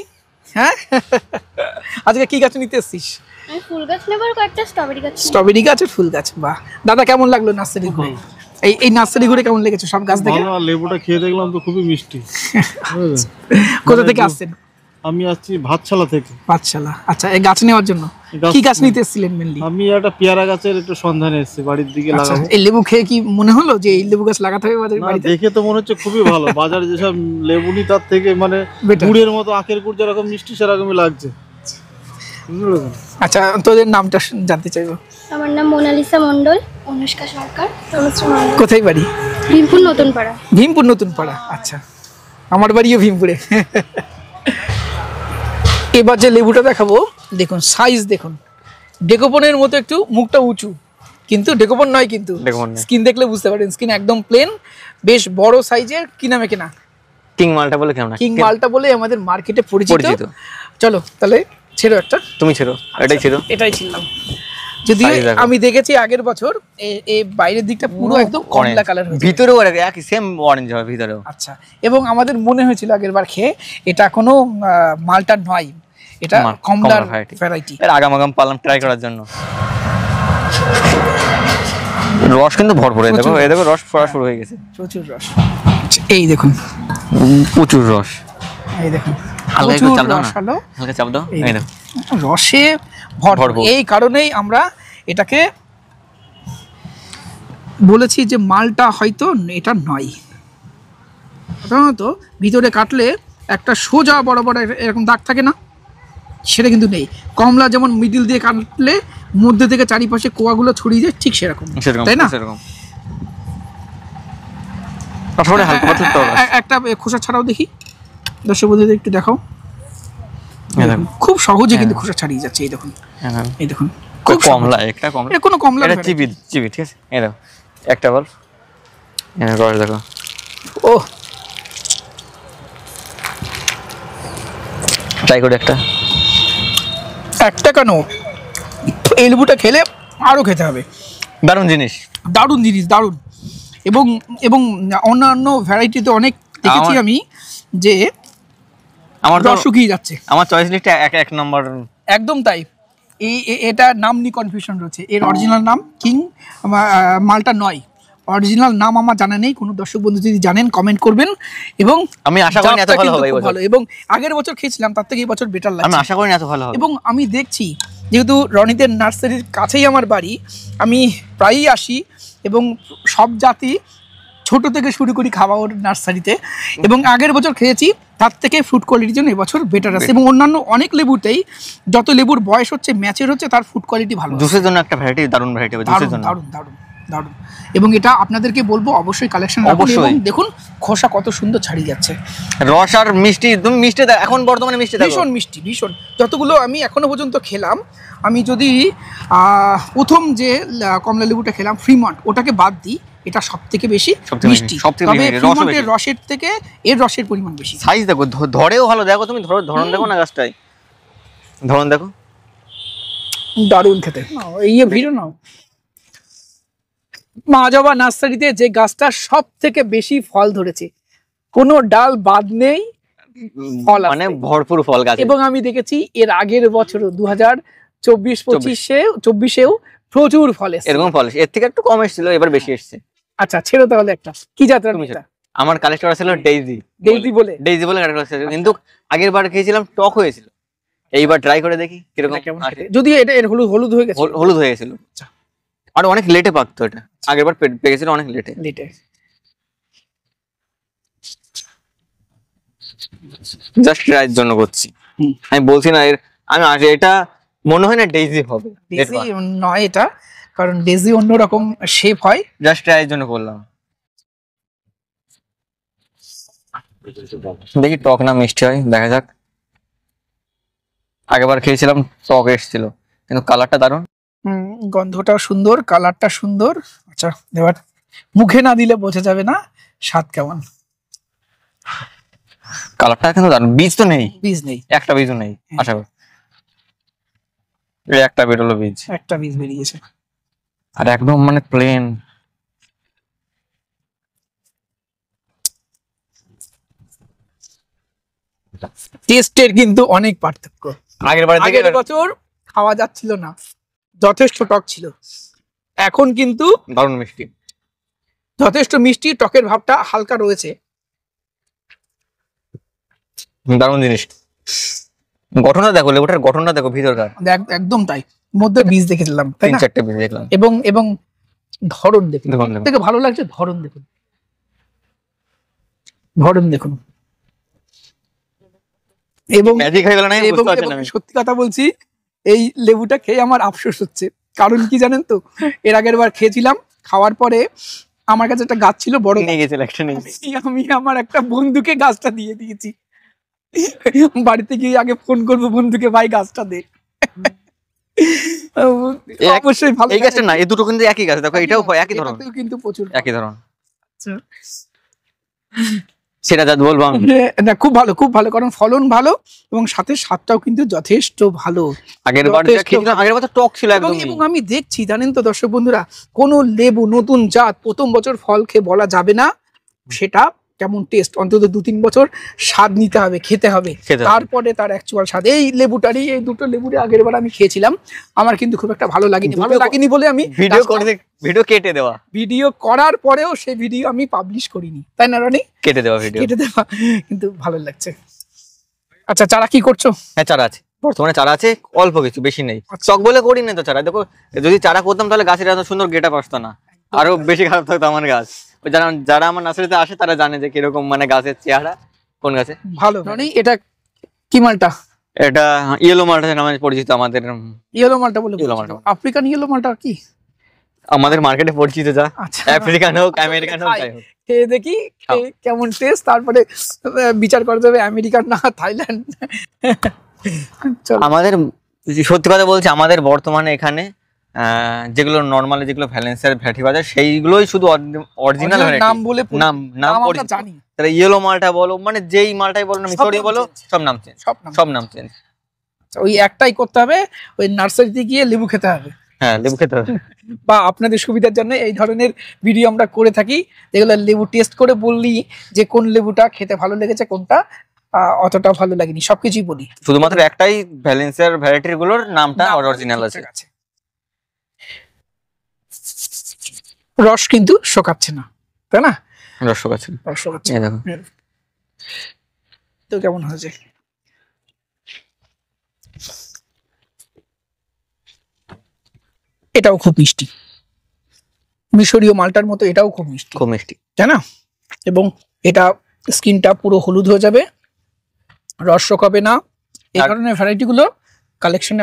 হ্যাঁ। আজকে কি গাছ নিতে এসছিস? আমি ফুল গাছ নেব আর কয়েকটা স্ট্রবেরি গাছ। স্ট্রবেরি গাছ আর ফুল গাছ। বাহ, দাদা কেমন লাগলো নার্সারি ঘুরে? এই নার্সারি ঘুরে কেমন লেগেছে সব গাছ দেখে? ভালো, আর লেবুটা খেয়ে দেখলাম তো খুবই মিষ্টি। কোথা থেকে আসছেন? আমি আসছি ভাতশালা থেকে। পাঠশালা। আচ্ছা, এই গাছ নেওয়ার জন্য কি গাছ নিতে এসেছিলেন মেনলি? আমি একটা পেয়ারা গাছের একটু সন্ধানে এসেছি, বাড়ির দিকে আচ্ছা, লাগাবো। এই লেবু খেয়ে কি মনে হলো যে এই লেবু গাছ লাগাতে হবে আমাদের না, বাড়িতে? দেখে তো মনে হচ্ছে খুবই ভালো। বাজারে যেসব লেবু নি তার থেকে মানে Better। গুড়ের মতো, আখের গুড় যেরকম মিষ্টি সেরকমই লাগছে। আচ্ছা, তোদের নামটা জানতে চাইবো। আমার নাম মোনালিসা মণ্ডল, অনুষ্কা সরকার, তনুশ্রী মণ্ডল। কোথায় বাড়ি? ভীমপুর নতুন পাড়া। ভীমপুর নতুন পাড়া। আচ্ছা, আমার বাড়িও ভীমপুরে। এবার যে লেবুটা দেখাবো, দেখুন সাইজ দেখুন, ডেকোপনের মতো একটু মুখটা উঁচু, কিন্তু ডেকোপন নয়, কিন্তু ডেকোপন নয়। স্কিন দেখলে বুঝতে পারেন, স্কিন একদম প্লেন, বেশ বড় সাইজের। কি নামে কেনা? কিং মালটা বলে কেমন? কিং মালটা বলে আমাদের মার্কেটে পরিচিত। চলো তাহলে ছেড়ো একটা। তুমি ছেড়ো, এটাই ছিল। এটাই ছিলাম। যদিও Size দেখো। আমি দেখেছি আগের বছর এই বাইরের দিকটা পুরো একদম কমলা কালার হয়েছে, ভিতরেও একই সেম অরেঞ্জ হয় ভিতরেও। আচ্ছা, এবং আমাদের মনে হয়েছিল আগের বার খেয়ে এটা কোনো মালটা নয়, এটা কমলার ভ্যারাইটি। এর আগাম পারলাম ট্রাই করার জন্য। রস কিন্তু ভরপুর, এই দেখো, এই দেখো রস পড়া শুরু হয়ে গেছে, প্রচুর রস। এই দেখুন প্রচুর রস। এই দেখুন হালকা একটু চাপ দাও না, রস হলো, হালকা চাপ দাও। এই এই দেখো রসে ভরপুর। এই কারণেই আমরা এটাকে বলেছি যে মালটা হয়তো এটা নয়। সাধারণত ভিতরে কাটলে একটা সোজা বড় বড় এরকম দাগ থাকে না, সেটা কিন্তু নেই। কমলা যেমন মিডিল দিয়ে কাটলে মধ্যে থেকে চারিপাশে কোয়াগুলো ছড়িয়ে যায়, ঠিক সেরকম, তাই না? সেরকম হালকা পাতলা টক আছে। একটা খোসা ছাড়াও দেখি, দর্শক বন্ধুদের একটু দেখাও। খুব সহজে কিন্তু খোসা ছাড়িয়ে যাচ্ছে। এই দেখুন, এই দেখুন, খুব কমলা, একটা কমলা, এটা কোনো কমলা, এটা চিবি, ঠিক আছে। এই দেখো একটা বল, এই রস দেখো। ও ট্রাই করে একটা কেন, এই লেবুটা খেলে আরো খেতে হবে। দারুণ জিনিস, দারুণ জিনিস, দারুণ। এবং অন্যান্য ভ্যারাইটিতে অনেক দেখেছি আমি যে আমার রস শুকিয়ে যাচ্ছে। আমার চয়েস লিস্টে এক নম্বর। একদম তাই। এটা নাম নিয়ে কনফিউশন রয়েছে। এর অরিজিনাল নাম কিং মালটা নয়, অরিজিনাল নাম আমার জানা নেই। কোনো দর্শক বন্ধু যদি জানেন কমেন্ট করবেন। এবং আমি আশা করি এত ভালো হবে এই বছর। এবং আগের বছর খেয়েছিলাম তার থেকে এই বছর বেটার লাগছে। আমি আশা করি এত ভালো হবে। এবং আমি দেখছি, যেহেতু রনিদের নার্সারির কাছেই আমার বাড়ি, আমি প্রায়ই আসি এবং সব জাতি ছোট থেকে শুরু করি খাওয়া ওর নার্সারিতে। এবং আগের বছর খেয়েছি তার থেকে ফুড কোয়ালিটির জন্য এবছর বেটার আছে। এবং অন্যান্য অনেক লেবুতেই যত লেবুর বয়স হচ্ছে ম্যাচের হচ্ছে, তার ফুড কোয়ালিটি ভালো। জুসের জন্য একটা ভ্যারাইটি, দারুণ ভ্যারাইটি হবে জুসের জন্য। দারুণ দারুণ। দারুণ। এবং এটা আপনাদেরকে বলবো অবশ্যই কালেকশন অবশ্যই। এবং দেখুন খোসা কত সুন্দর ছাড়িয়ে যাচ্ছে, রস আর মিষ্টি, তুমি মিষ্টি এখন বর্তমানে মিষ্টি দেখো ভীষণ মিষ্টি ভীষণ। যতগুলো আমি এখনো পর্যন্ত খেলাম, আমি যদি প্রথম যে কমলা লেবুটা খেলাম ফ্রিমন্ট, ওটাকে বাদ দিই, এটা সব থেকে বেশি সবথেকে মিষ্টি। সবথেকে তবে বেশি, রসও ফ্রিমন্টের বেশি। রসের থেকে এর রসের পরিমাণ বেশি। সাইজ দেখো, ধরেও ভালো, দেখো তুমি ধরন দেখো না গাছটায়, ধরন দেখো দারুণ খেতে। এই ভিড়ও নাও। মা জবা নার্সারিতে যে গাছটা সব থেকে বেশি ফল ধরেছে, কোনো ডাল বাদ নেই, ফল মানে আসছে। ভরপুর ফল গাছ। এবং আমি দেখেছি এর আগের বছরও 2024-25-এও প্রচুর ফল এসেছে। এরকম ফল এর থেকে একটু কম এসেছিল, এবার বেশি এসছে। আচ্ছা ছেড়ো তাহলে একটা, কি জাতের তুমি এটা? আমার কালেক্টর ছিল ডেইজি, ডেইজি বলে। ডেইজি বলে কালেক্টর ছিল, কিন্তু আগের বার খেয়েছিলাম টক হয়েছিল, এইবার ট্রাই করে দেখি কিরকম এটা কেমন আসে। খেতে? যদিও এটা এর হলুদ হলুদ হয়ে গেছে, হলুদ হয়ে গেছিল, আচ্ছা। আর অনেক লেটে পাকতো এটা, আগের বার পেকেছিল অনেক লেটে। লেটে। জাস্ট ট্রাইয়ের জন্য করছি, হুম। আমি বলছি না আমি এটা মনে হয় না ডেইজি হবে, ডেজি নয় এটা, কারণ ডেজি অন্যরকম শেপ হয়। জাস্ট ট্রাইয়ের জন্য করলাম। দেখি টক না মিষ্টি হয়, দেখা যাক। আগেরবার খেয়েছিলাম টক এসেছিল, কিন্তু কালারটা দারুণ। গন্ধটা সুন্দর, কালারটা সুন্দর। আচ্ছা এবার মুখে না দিলে বোঝা যাবে না স্বাদ কেমন। কালারটা কিন্তু দারুণ। বীজ তো নেই, বীজ নেই, একটা বীজও নেই আশা করি, এই একটা বেরোলো বীজ, একটা বীজ বেরিয়েছে। আর একদম মানে প্লেন। টেস্টের কিন্তু অনেক পার্থক্য। আগের বার থেকে আগের বছর খাওয়া যাচ্ছিল না, যথেষ্ট টক ছিল। এখন কিন্তু দারুণ মিষ্টি, যথেষ্ট মিষ্টি, টকের ভাবটা হালকা রয়েছে। দারুণ জিনিস। গঠনটা দেখো, লেবুটার গঠনটা দেখো, ভিতরকার একদম তাই, মধ্যে বীজ দেখেছিলাম তাই না? 3-4টে বীজ দেখলাম। এবং এবং ধরন দেখুন, দেখুন, দেখুন। থেকে ভালো লাগছে ধরন দেখুন, ধরন দেখুন। এবং ম্যাজিক হয়ে গেল না, এবং বুঝতে পারছেন এবং আমি। সত্যি কথা বলছি, এই লেবুটা খেয়ে আমার আফসোস হচ্ছে। কারণ কি জানেন তো, এর আগের বার খেয়েছিলাম, খাওয়ার পরে আমার কাছে একটা গাছ ছিল বড় গাছ। নিয়ে গেছিল একটা নিয়ে। আমি আমার একটা বন্ধুকে গাছটা দিয়ে দিয়েছি। বাড়িতে গিয়ে আগে ফোন করবো বন্ধুকে, ভাই গাছটা দে। অবশ্যই ভালো। এই গাছটা না, এই দুটো কিন্তু একই গাছ, দেখো এটাও একই ধরন, এটাতেও কিন্তু প্রচুর একই ধরন। সেটা যা বলবো আমি। না, খুব ভালো খুব ভালো, কারণ ফলন ভালো এবং সাথে স্বাদটাও কিন্তু যথেষ্ট ভালো। আগের বার যথেষ্ট খেয়েছিলাম, আগের বার তো টক ছিল এবং একদম। এবং আমি দেখছি জানেন তো দর্শক বন্ধুরা, কোন লেবু নতুন জাত প্রথম বছর ফল খেয়ে বলা যাবে না সেটা কেমন টেস্ট, অন্তত 2-3 বছর স্বাদ নিতে হবে, খেতে হবে, খেতে হবে। তারপরে তার অ্যাকচুয়াল স্বাদ। এই লেবুটারই, এই দুটো লেবুরই আগের বার আমি খেয়েছিলাম, আমার কিন্তু খুব একটা ভালো লাগেনি। ভালো লাগেনি বলে আমি ভিডিও করে ভিডিও কেটে দেওয়া, ভিডিও করার পরেও সেই ভিডিও আমি পাবলিশ করিনি, তাই না রনি? কেটে দেওয়া ভিডিও। কেটে দেওয়া, কিন্তু ভালো লাগছে। আচ্ছা চারা কি করছো? হ্যাঁ চারা আছে, বর্তমানে চারা আছে অল্প কিছু, বেশি নেই। আচ্ছা। চক বলে করি না তো চারা, দেখো যদি চারা করতাম তাহলে গাছের এত সুন্দর গেট আপ আসতো না, আরো বেশি খারাপ থাকতো আমার গাছ। ওই যারা আমার নার্সারিতে আসে তারা জানে যে কিরকম মানে গাছের চেহারা কোন গাছে। ভালো রনি। এটা কি মালটা? এটা ইয়েলো মালটা নামে পরিচিত আমাদের, ইয়েলো মালটা বলে ইয়েলো মালটা। আফ্রিকান ইয়েলো মালটা কি? আমাদের মার্কেটে পরিচিত যা, আচ্ছা আফ্রিকান হোক আমেরিকান হোক যাই হোক। খেয়ে দেখি খাও। কেমন টেস্ট, তারপরে বিচার করা যাবে আমেরিকান না থাইল্যান্ড। চলো। আমাদের সত্যি কথা বলছি, আমাদের বর্তমানে এখানে যেগুলো নর্মালি যেগুলো ভ্যালেন্সিয়ার ভ্যারাইটি বাজার, সেইগুলোই শুধু অরিজিনাল নাম বলে নাম আমরা পরিচিত। জানি, তাহলে ইয়েলো মালটা বলো, মানে যেই মালটাই বলো না, মিশরি নাম বলো, চেঞ্জ। সব নাম চেঞ্জ, সব নাম। সব নাম চেঞ্জ। ওই একটাই করতে হবে, ওই নার্সারিতে গিয়ে লেবু খেতে হবে। হ্যাঁ লেবু খেতে হবে। বা আপনাদের সুবিধার জন্য এই ধরনের ভিডিও আমরা করে থাকি, যেগুলো লেবু টেস্ট করে বললি যে কোন লেবুটা খেতে ভালো লেগেছে, কোনটা অতটা ভালো লাগেনি, সবকিছুই বলি। শুধুমাত্র একটাই ভ্যালেন্সিয়ার ভ্যারাইটির গুলোর নামটা অরিজিনাল আছে। ঠিকঠাক আছে। রস কিন্তু শোকাচ্ছে না, তাই না? দর্শক আছে, রস শোকাচ্ছে এই না। দেখো তো কেমন হয়েছে? এটাও খুব মিষ্টি, মিশরীয় মালটার মতো এটাও খুব মিষ্টি, খুব মিষ্টি। তাই না? এবং এটা স্কিনটা পুরো হলুদ হয়ে যাবে, রস শোকাবে না। এই আর- ধরনের ভ্যারাইটি গুলো কালেকশন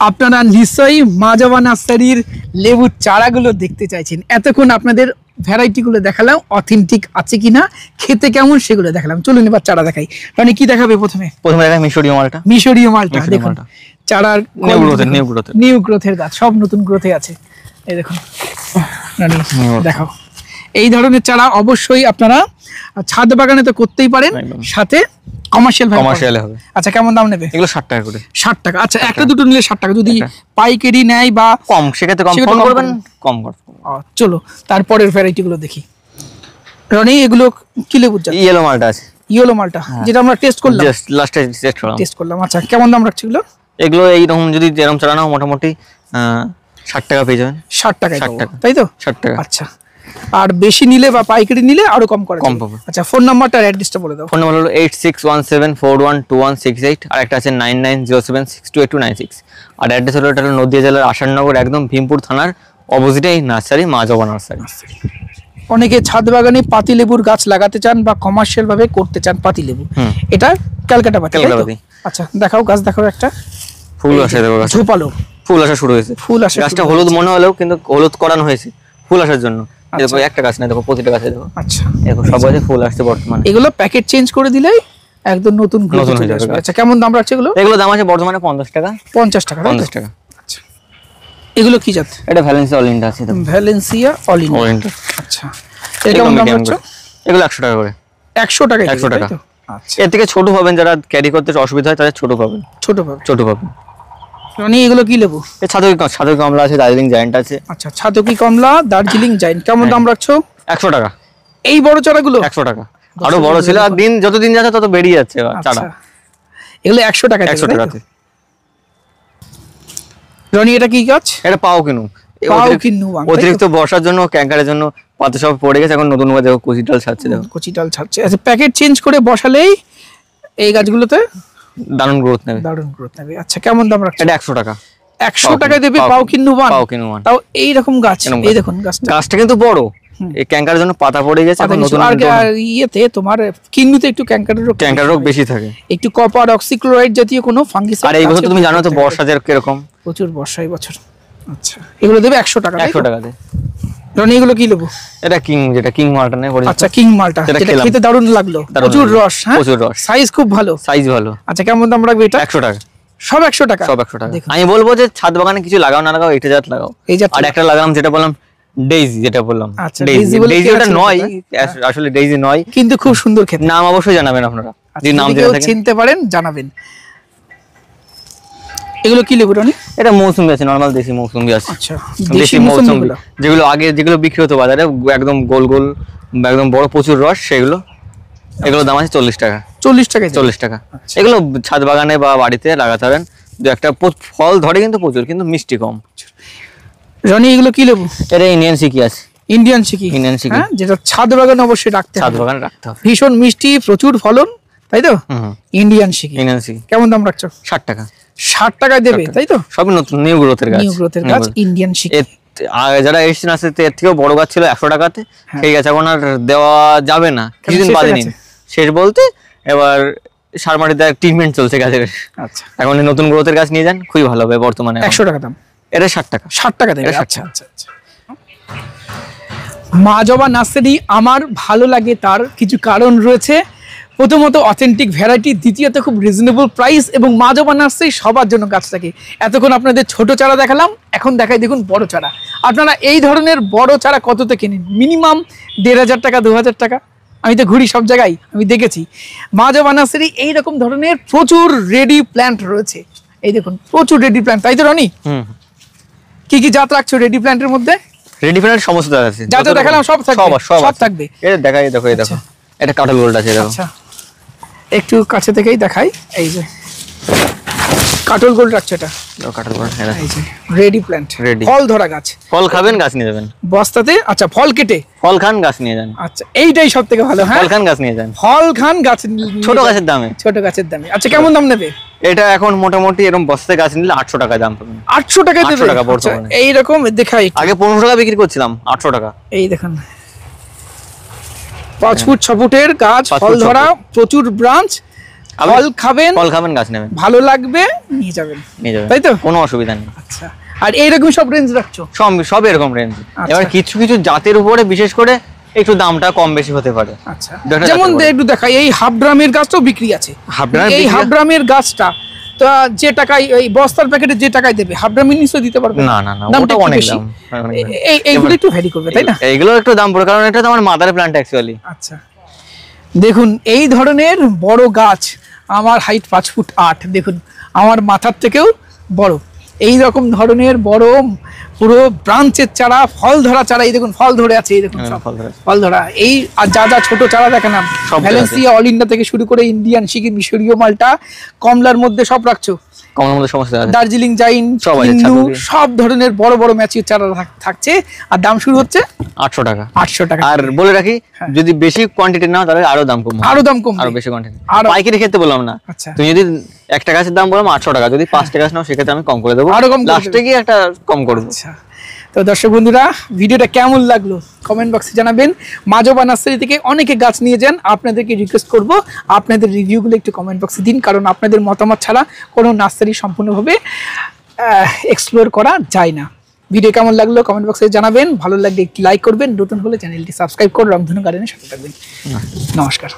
আপনারা নিশ্চয়ই মা জবা নার্সারির লেবুর চারাগুলো দেখতে চাইছেন। এতক্ষণ আপনাদের ভ্যারাইটি গুলো দেখালাম, অথেন্টিক আছে কিনা, খেতে কেমন সেগুলো দেখালাম। চলুন এবার চারা দেখাই। মানে কি দেখাবে প্রথমে? দেখাই মিশরীয় মালটা। মিশরীয় মালটা দেখুন, চারার নিউ গ্রোথের গাছ, সব নতুন গ্রোথে আছে। এই দেখুন রানী, দেখাও। এই ধরনের চারা অবশ্যই আপনারা ছাদ বাগানে তো করতেই পারেন, সাথে কমার্শিয়াল হবে। আচ্ছা কেমন দাম নেবে? এগুলো 60 টাকা করে। 60 টাকা। আচ্ছা একটা দুটো নিলে 60 টাকা, যদি পাইকারি নেয় বা কম সেক্ষেত্রে কম ফোন করবেন, কম করব। চলো তারপরের ভ্যারাইটি গুলো দেখি। রনি এগুলো কি লেবুর জাত? ইয়েলো মালটা আছে। ইয়েলো মালটা যেটা আমরা টেস্ট করলাম, জাস্ট লাস্টে টেস্ট করলাম। আচ্ছা কেমন দাম রাখছে এগুলো? এগুলো এইরকম যদি যেরকম চালানো মোটামুটি 60 টাকা পেয়ে যাবেন। 60 টাকায় 60 টাকা, তাই তো? 60 টাকা। আচ্ছা, আর বেশি নিলে বা পাইকারি নিলে আরো কম করে কম পাবো। আচ্ছা ফোন নাম্বারটা আর অ্যাড্রেসটা বলে দাও। ফোন নাম্বার হলো 8617412168, আর একটা আছে 9907628296। আর অ্যাড্রেস হলো এটা হলো নদিয়া জেলার আসাননগর, একদম ভীমপুর থানার অপোজিটে এই নার্সারি, মা জবা নার্সারি। অনেকে ছাদ বাগানে পাতি লেবুর গাছ লাগাতে চান বা কমার্শিয়াল ভাবে করতে চান পাতি লেবু, এটা ক্যালকাটা পাতি। আচ্ছা দেখাও, গাছ দেখাও। একটা ফুল আসে, দেখো গাছ ঝোপালো ফুল আসা শুরু হয়েছে। ফুল আসা, গাছটা হলুদ মনে হলেও কিন্তু হলুদ করানো হয়েছে ফুল আসার জন্য। দেখো একটা গাছ না, দেখো প্রতিটা গাছে দেখো। আচ্ছা দেখো সব গাছে ফুল আসছে বর্তমানে। এগুলো প্যাকেট চেঞ্জ করে দিলেই একদম নতুন গ্রোথ হয়ে যাবে। আচ্ছা কেমন দাম রাখছে এগুলো? এগুলো দাম আছে বর্তমানে 50 টাকা। 50 টাকা, 50 টাকা। আচ্ছা এগুলো কি জাত? এটা ভ্যালেন্সিয়া অল ইন্ডিয়া আছে, দেখো ভ্যালেন্সিয়া অল ইন্ডিয়া। আচ্ছা এটা কেমন দাম রাখছো? এগুলো 100 টাকা করে। 100 টাকা, 100 টাকা। আচ্ছা এর থেকে ছোট পাবেন, যারা ক্যারি করতে অসুবিধা হয় তাদের ছোট পাবেন। ছোট পাবেন। মানে এগুলো কি লেবু? এই ছাদকি কমলা আছে, দার্জিলিং জায়ান্ট আছে। আচ্ছা ছাদকি কমলা, দার্জিলিং জায়ান্ট, কেমন দাম রাখছো? 100 টাকা। এই বড় চারাগুলো 100 টাকা। আরো বড় ছিল, আর যত দিন যাচ্ছে তত বেরিয়ে যাচ্ছে চারা। এগুলো 100 টাকা। 100 টাকাতে। রনি এটা কি গাছ? এটা পাও কিনু। অতিরিক্ত বর্ষার জন্য, ক্যাঙ্কারের জন্য পাতা সব পড়ে গেছে, এখন নতুন করে দেখো কচি ডাল ছাড়ছে। দেখো কচি ডাল ছাড়ছে। আচ্ছা প্যাকেট চেঞ্জ করে বসালেই এই গাছগুলোতে দারুণ গ্রোথ নেবে। আচ্ছা কেমন দাম রাখছো? এটা 100 টাকা। 100 টাকায় দেবে পাও কিনু ওয়ান। তাও এই রকম গাছ। এই দেখুন গাছটা কিন্তু বড়, এই ক্যাঙ্কারের জন্য পাতা পড়ে গেছে, এখন নতুন। আর ইয়েতে তোমার কিন্নুতে একটু ক্যাঙ্কার রোগ বেশি থাকে, একটু কপার অক্সিক্লোরাইড জাতীয় কোনো ফাঙ্গিসাইড। আর এই বছর তুমি জানো তো বর্ষা যে কিরকম, প্রচুর বর্ষা এই বছর। আচ্ছা এগুলো দেবে 100 টাকা। 100 টাকাতে। রনি এগুলো কি লেবু? এটা কিং মালটা নেই। আচ্ছা কিং মালটা, যেটা খেতে দারুণ লাগলো, প্রচুর রস। হ্যাঁ প্রচুর রস, সাইজ খুব ভালো। আচ্ছা কেমন দাম রাখবে এটা? 100 টাকা। সব 100 টাকা। আমি বলবো যে ছাদ বাগানে কিছু লাগাও না লাগাও, এটা জাত লাগাও। আর একটা লাগালাম যেটা বললাম ডেইজি, যেটা বললাম ডেইজি, ওটা নয় আসলে, ডেইজি নয় কিন্তু খুব সুন্দর খেতে। নাম অবশ্যই জানাবেন আপনারা, যদি নাম জেনে থাকেন, চিনতে পারেন জানাবেন। এগুলো কি লেবু রনি? এটা মৌসুমী আছে, নরমাল দেশি মৌসুমী আছে। আচ্ছা দেশি মৌসুমী, যেগুলো আগে যেগুলো বিক্রি হতো বাজারে একদম গোল গোল, একদম বড়, প্রচুর রস, সেগুলো। এগুলো দাম আছে 40 টাকা। 40 টাকা। এগুলো ছাদ বাগানে বা বাড়িতে লাগাতে পারেন। দু একটা ফল ধরে কিন্তু প্রচুর, কিন্তু মিষ্টি কম। রনি এগুলো কি লেবু? এটা ইন্ডিয়ান সিকি আছে। ইন্ডিয়ান সিকি, যেটা ছাদ বাগানে অবশ্যই রাখতে হবে। ছাদ বাগানে রাখতে হবে। ভীষণ মিষ্টি, প্রচুর ফলন, তাই তো? ইন্ডিয়ান সিকি। কেমন দাম রাখছো? 60 টাকা। 60 টাকায় দেবে, তাই তো? সব নতুন নিউ গ্রোথের গাছ, ইন্ডিয়ান সিকি। যারা এসেছেন আসতে এর থেকেও বড় গাছ ছিল 100 টাকাতে, সেই গাছ এখন আর দেওয়া যাবে না, কিছুদিন বাদে নিন। শেষ বলতে এবার সারমাটিতে ট্রিটমেন্ট চলছে গাছের। আচ্ছা এখন নতুন গ্রোথের গাছ নিয়ে যান, খুবই ভালো হবে বর্তমানে। 100 টাকা দাম। এটা 60 টাকা। 60 টাকা দেবে। আচ্ছা আচ্ছা আচ্ছা। মা জবা নার্সারি আমার ভালো লাগে, তার কিছু কারণ রয়েছে। প্রথমত অথেন্টিক ভ্যারাইটি, দ্বিতীয়ত খুব রিজনেবল প্রাইস, এবং মা জবা নার্সারি সবার জন্য গাছ থাকে। এতক্ষণ আপনাদের ছোট চারা দেখালাম, এখন দেখাই দেখুন বড় চারা। আপনারা এই ধরনের বড় চারা কততে কেনেন? মিনিমাম 1500 টাকা, 2000 টাকা। আমি তো ঘুরি সব জায়গায়, আমি দেখেছি। মা জবা নার্সারি এইরকম ধরনের প্রচুর রেডি প্ল্যান্ট রয়েছে। এই দেখুন প্রচুর রেডি প্ল্যান্ট, তাই তো রনি? কি কি জাত রাখছো রেডি প্ল্যান্টের মধ্যে? রেডি প্ল্যান্ট সমস্ত জাত আছে, যা যা দেখালাম সব থাকবে। সব থাকবে। এটা দেখাই, দেখো এই দেখো, এটা কাঠল গোল্ড আছে। দেখো আচ্ছা একটু কাছে থেকেই দেখাই। এই যে কাঠল গোল্ড রাখছো, এটা কাঠল গোল্ড। এই যে রেডি প্ল্যান্ট, ফল ধরা গাছ। ফল খাবেন, গাছ নিয়ে যাবেন বস্তাতে। আচ্ছা ফল কেটে ফল খান, গাছ নিয়ে যান। আচ্ছা এইটাই সব থেকে ভালো। হ্যাঁ ফল খান, গাছ নিয়ে যান। ফল খান, গাছ ছোট গাছের দামে, ছোট গাছের দামে। আচ্ছা কেমন দাম নেবে এটা? এখন মোটামুটি এরকম বস্তায় গাছ নিলে 800 টাকা দাম পাবেন। 800 টাকায় দেবে? 800 টাকা বর্তমানে। এইরকম দেখাই, আগে 15 টাকা বিক্রি করছিলাম, 800 টাকা। এই দেখুন 5 ফুট 6 ফুটের গাছ, ফল ধরা, প্রচুর ব্রাঞ্চ, ফল খাবেন, ফল খাবেন, গাছ নেবেন, ভালো লাগবে, নিয়ে যাবেন, নিয়ে যাবেন, তাই তো? কোনো অসুবিধা নেই। আচ্ছা, আর এইরকম সব রেঞ্জ রাখছো? সব এরকম রেঞ্জ। আচ্ছা। এবার কিছু কিছু জাতের উপরে বিশেষ করে একটু দামটা কম বেশি হতে পারে। আচ্ছা, দেখা যেমন যাচ্ছে একটু দেখাই, এই হাফ ড্রামের গাছটাও বিক্রি আছে। হাফ ড্রামের এই বিক্রি হাফ আছে? ড্রামের গাছটা তো যে টাকায় এই বস্তার প্যাকেটে যে টাকায় দেবে, হাফ ড্রামের নিশ্চয় দিতে পারবে না, না, না, দামটা ওটা একটু অনেক বেশি। দাম, অনেক দাম। এইগুলো একটু ভ্যারি করবে, তাই না? এইগুলো একটু দাম পড়ে, কারণ এটা তো আমার মাদার প্ল্যান্ট অ্যাকচুয়ালি। আচ্ছা, দেখুন এই ধরনের বড় গাছ, আমার হাইট 5 ফুট 8, দেখুন আমার মাথার থেকেও বড়। এই রকম ধরনের বড় পুরো ব্রাঞ্চের চারা, ফল ধরা চারা, এই দেখুন ফল ধরে আছে, এই দেখুন সব ফল ধরে আছে। ফল ধরা। এই আর যা যা ছোট চারা দেখালাম, সব ভ্যালেন্সিয়া, অল ইন্ডিয়া থেকে শুরু করে ইন্ডিয়ান, সিকিম, মিশরীয় মালটা, কমলার মধ্যে সব রাখছো, কমলার মধ্যে সমস্যা আছে। দার্জিলিং জাইন, সব আছে, কিন্নু, ছাতুরি। সব ধরনের বড় বড় ম্যাচিউর চারা থাকছে। আর দাম শুরু হচ্ছে 800 টাকা। 800 টাকা। আর বলে রাখি, হ্যাঁ। যদি বেশি কোয়ান্টিটি নাও তাহলে আরো দাম কম হবে। আরো দাম কম, আরো বেশি কোয়ান্টিটি, আরো- পাইকারি ক্ষেত্রে বললাম না। আচ্ছা। তুমি যদি একটা গাছের দাম বললাম 800 টাকা, যদি 5টা গাছ নাও সেক্ষেত্রে আমি কম করে দেবো, আরো কম করে লাস্টে দেবে। গিয়ে একটা কম করে দেবো। আচ্ছা, তো দর্শক বন্ধুরা, ভিডিওটা কেমন লাগলো কমেন্ট বক্সে জানাবেন। মাজবা নার্সারি থেকে অনেকে গাছ নিয়ে যান, আপনাদেরকে রিকোয়েস্ট করব আপনাদের রিভিউগুলো একটু কমেন্ট বক্সে দিন, কারণ আপনাদের মতামত ছাড়া কোনো নার্সারি সম্পূর্ণভাবে এক্সপ্লোর করা যায় না। ভিডিও কেমন লাগলো কমেন্ট বক্সে জানাবেন, ভালো লাগলে একটি লাইক করবেন, নতুন হলে চ্যানেলটি সাবস্ক্রাইব করে রংধনু গার্ডেনের সাথে থাকবেন। নমস্কার।